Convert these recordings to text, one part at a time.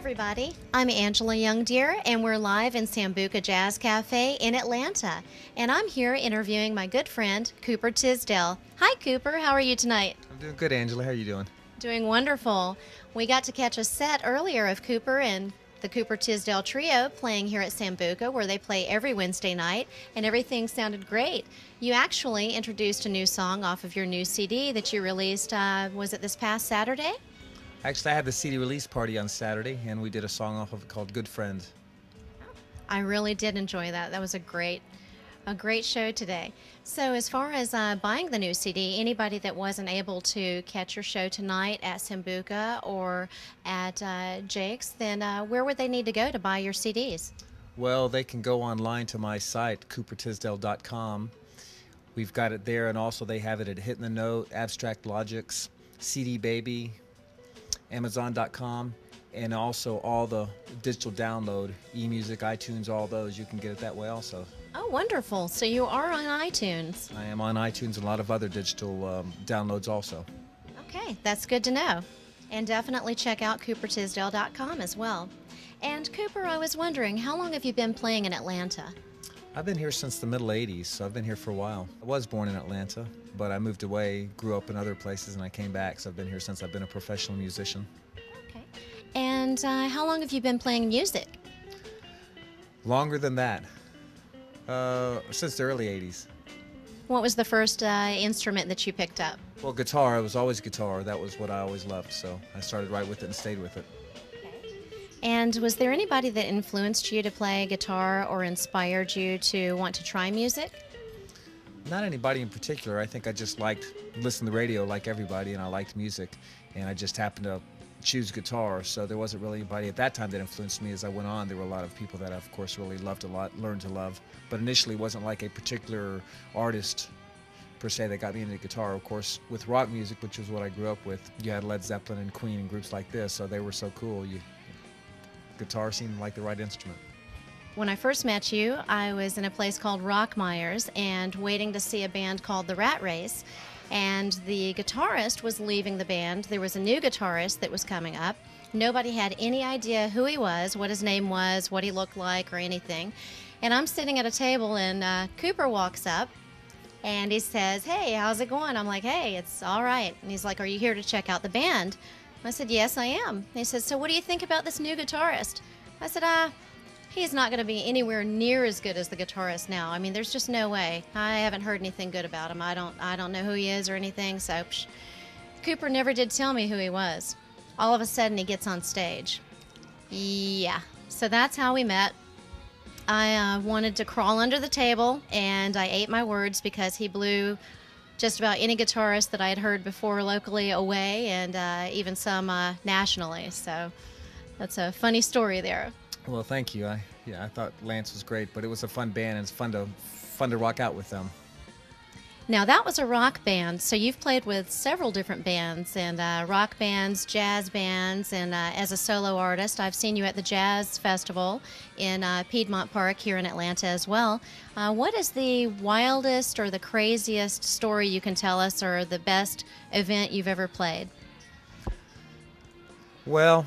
everybody. I'm Angela Youngdeer, and we're live in Sambuca Jazz Cafe in Atlanta. And I'm here interviewing my good friend, Cooper Tisdale. Hi, Cooper. How are you tonight? I'm doing good, Angela. How are you doing? Doing wonderful. We got to catch a set earlier of Cooper and the Cooper Tisdale Trio playing here at Sambuca, where they play every Wednesday night, and everything sounded great. You actually introduced a new song off of your new CD that you released, was it this past Saturday? Actually, I had the CD release party on Saturday, and we did a song off of it called Good Friend. I really did enjoy that. That was a great show today. So as far as buying the new CD, anybody that wasn't able to catch your show tonight at Sambuca or at Jake's, then where would they need to go to buy your CDs? Well, they can go online to my site, coopertisdale.com. We've got it there, and also they have it at Hitting the Note, Abstract Logics, CD Baby, Amazon.com, and also all the digital download, eMusic, iTunes, all those. You can get it that way also. Oh, wonderful. So you are on iTunes. I am on iTunes and a lot of other digital downloads also. Okay, that's good to know. And definitely check out coopertisdale.com as well. And Cooper, I was wondering, how long have you been playing in Atlanta? I've been here since the middle 80s, so I've been here for a while. I was born in Atlanta, but I moved away, grew up in other places, and I came back, so I've been here since I've been a professional musician. Okay. And how long have you been playing music? Longer than that. Since the early 80s. What was the first instrument that you picked up? Well, guitar. It was always guitar. That was what I always loved, so I started right with it and stayed with it. And was there anybody that influenced you to play guitar or inspired you to want to try music? Not anybody in particular. I think I just liked listening to the radio like everybody, and I liked music, and I just happened to choose guitar, so there wasn't really anybody at that time that influenced me. As I went on, there were a lot of people that I, of course, really loved a lot, learned to love, but initially it wasn't like a particular artist per se that got me into guitar. Of course, with rock music, which was what I grew up with, you had Led Zeppelin and Queen and groups like this, so they were so cool. Guitar seemed like the right instrument. When I first met you, I was in a place called Rockmeyer's and waiting to see a band called The Rat Race, and the guitarist was leaving the band. There was a new guitarist that was coming up. Nobody had any idea who he was, what his name was, what he looked like, or anything. And I'm sitting at a table, and Cooper walks up, and he says, "Hey, how's it going?" I'm like, "Hey, it's all right." And he's like, "Are you here to check out the band?" I said, "Yes, I am." And he says, "So what do you think about this new guitarist?" I said, he's not going to be anywhere near as good as the guitarist now. I mean, there's just no way. I haven't heard anything good about him. I don't know who he is or anything." So Cooper never did tell me who he was. All of a sudden, he gets on stage. Yeah. So that's how we met. I wanted to crawl under the table, and I ate my words because he blew just about any guitarist that I had heard before locally away, and even some nationally. So that's a funny story there. Well, thank you. I thought Lance was great, but it was a fun band, and it's fun to rock out with them. Now, that was a rock band, so you've played with several different bands, and rock bands, jazz bands, and as a solo artist, I've seen you at the Jazz Festival in Piedmont Park here in Atlanta as well. What is the wildest or the craziest story you can tell us, or the best event you've ever played? Well,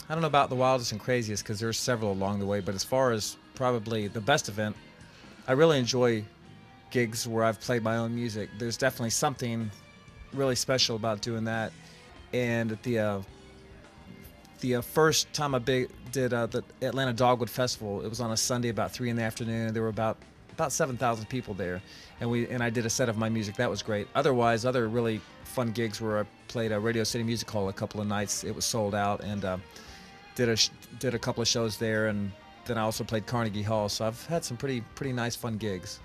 I don't know about the wildest and craziest because there's several along the way, but as far as probably the best event, I really enjoy gigs where I've played my own music. There's definitely something really special about doing that. And at the first time I did the Atlanta Dogwood Festival, it was on a Sunday about 3 in the afternoon, and there were about 7,000 people there, and I did a set of my music. That was great. Otherwise, other really fun gigs where I played at Radio City Music Hall a couple of nights. It was sold out, and did a couple of shows there, and then I also played Carnegie Hall. So I've had some pretty nice fun gigs.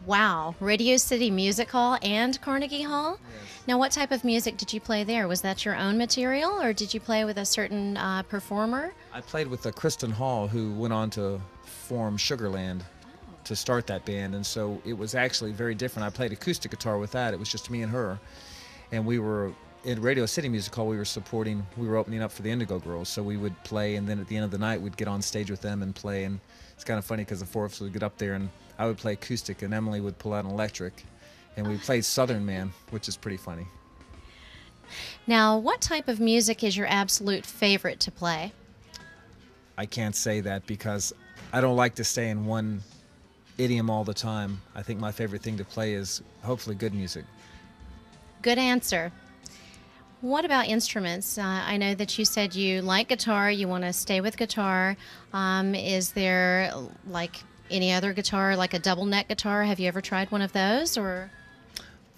Wow, Radio City Music Hall and Carnegie Hall? Yes. Now, what type of music did you play there? Was that your own material, or did you play with a certain performer? I played with Kristen Hall, who went on to form Sugarland to start that band, and so it was actually very different. I played acoustic guitar with that. It was just me and her, and we were in Radio City Music Hall. We were opening up for the Indigo Girls, so we would play, and then at the end of the night we'd get on stage with them and play. And it's kind of funny because the four of us would get up there, and I would play acoustic, and Emily would pull out an electric, and we played Southern Man, which is pretty funny. Now, what type of music is your absolute favorite to play? I can't say that because I don't like to stay in one idiom all the time. I think my favorite thing to play is hopefully good music. Good answer. What about instruments? I know that you said you like guitar, you want to stay with guitar. Is there like any other guitar, like a double neck guitar? Have you ever tried one of those, or?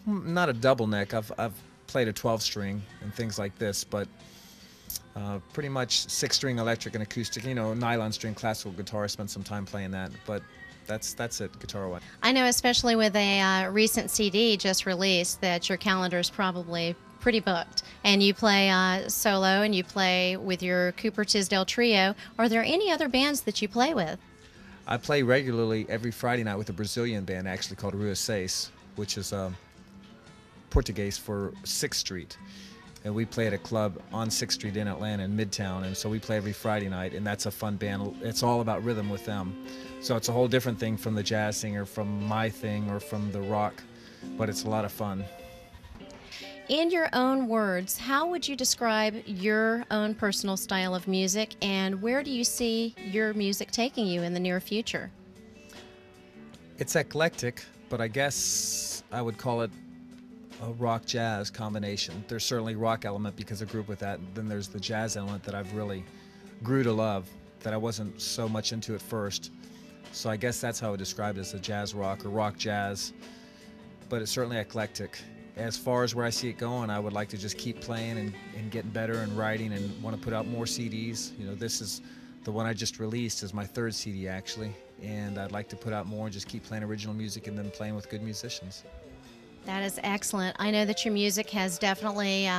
Not a double neck. I've played a 12 string and things like this, but pretty much 6-string electric and acoustic. You know, nylon string classical guitar. I spent some time playing that, but that's it guitar-wise. I know, especially with a recent CD just released, that your calendar is probably pretty booked, and you play solo and you play with your Cooper Tisdale trio. Are there any other bands that you play with? I play regularly every Friday night with a Brazilian band actually called Rua Seis, which is Portuguese for 6th Street. And we play at a club on 6th Street in Atlanta in Midtown, and so we play every Friday night, and that's a fun band. It's all about rhythm with them. So it's a whole different thing from the jazz singer, from my thing, or from the rock, but it's a lot of fun. In your own words, how would you describe your own personal style of music, and where do you see your music taking you in the near future? It's eclectic, but I guess I would call it a rock jazz combination. There's certainly rock element because I grew up with that, and then there's the jazz element that I've really grew to love, that I wasn't so much into at first. So I guess that's how I would describe it, as a jazz rock or rock jazz, but it's certainly eclectic. As far as where I see it going, I would like to just keep playing and getting better and writing, and want to put out more CDs. You know, this is the one I just released, is my 3rd CD actually, and I'd like to put out more and just keep playing original music and then playing with good musicians. That is excellent. I know that your music has definitely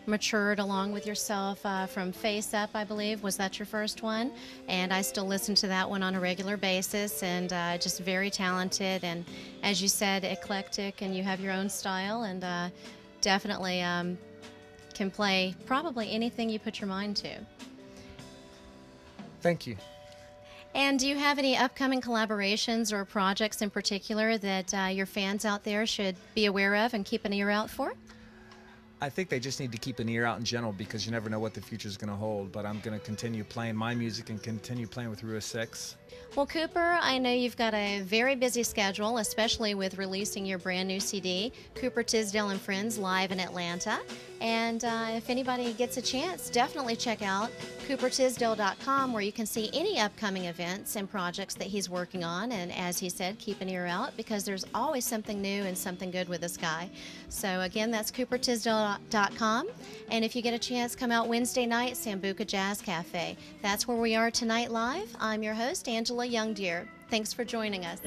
matured along with yourself from Face Up, I believe. Was that your first one? And I still listen to that one on a regular basis, and just very talented, and as you said, eclectic, and you have your own style, and definitely can play probably anything you put your mind to. Thank you. And do you have any upcoming collaborations or projects in particular that your fans out there should be aware of and keep an ear out for? I think they just need to keep an ear out in general, because you never know what the future is going to hold. But I'm going to continue playing my music and continue playing with Rua 6. Well, Cooper, I know you've got a very busy schedule, especially with releasing your brand new CD, Cooper Tisdale and Friends, live in Atlanta. And if anybody gets a chance, definitely check out coopertisdale.com, where you can see any upcoming events and projects that he's working on. And as he said, keep an ear out, because there's always something new and something good with this guy. So again, that's coopertisdale.com. And if you get a chance, come out Wednesday night, Sambuca Jazz Cafe. That's where we are tonight live. I'm your host, Angela Youndeer. Thanks for joining us.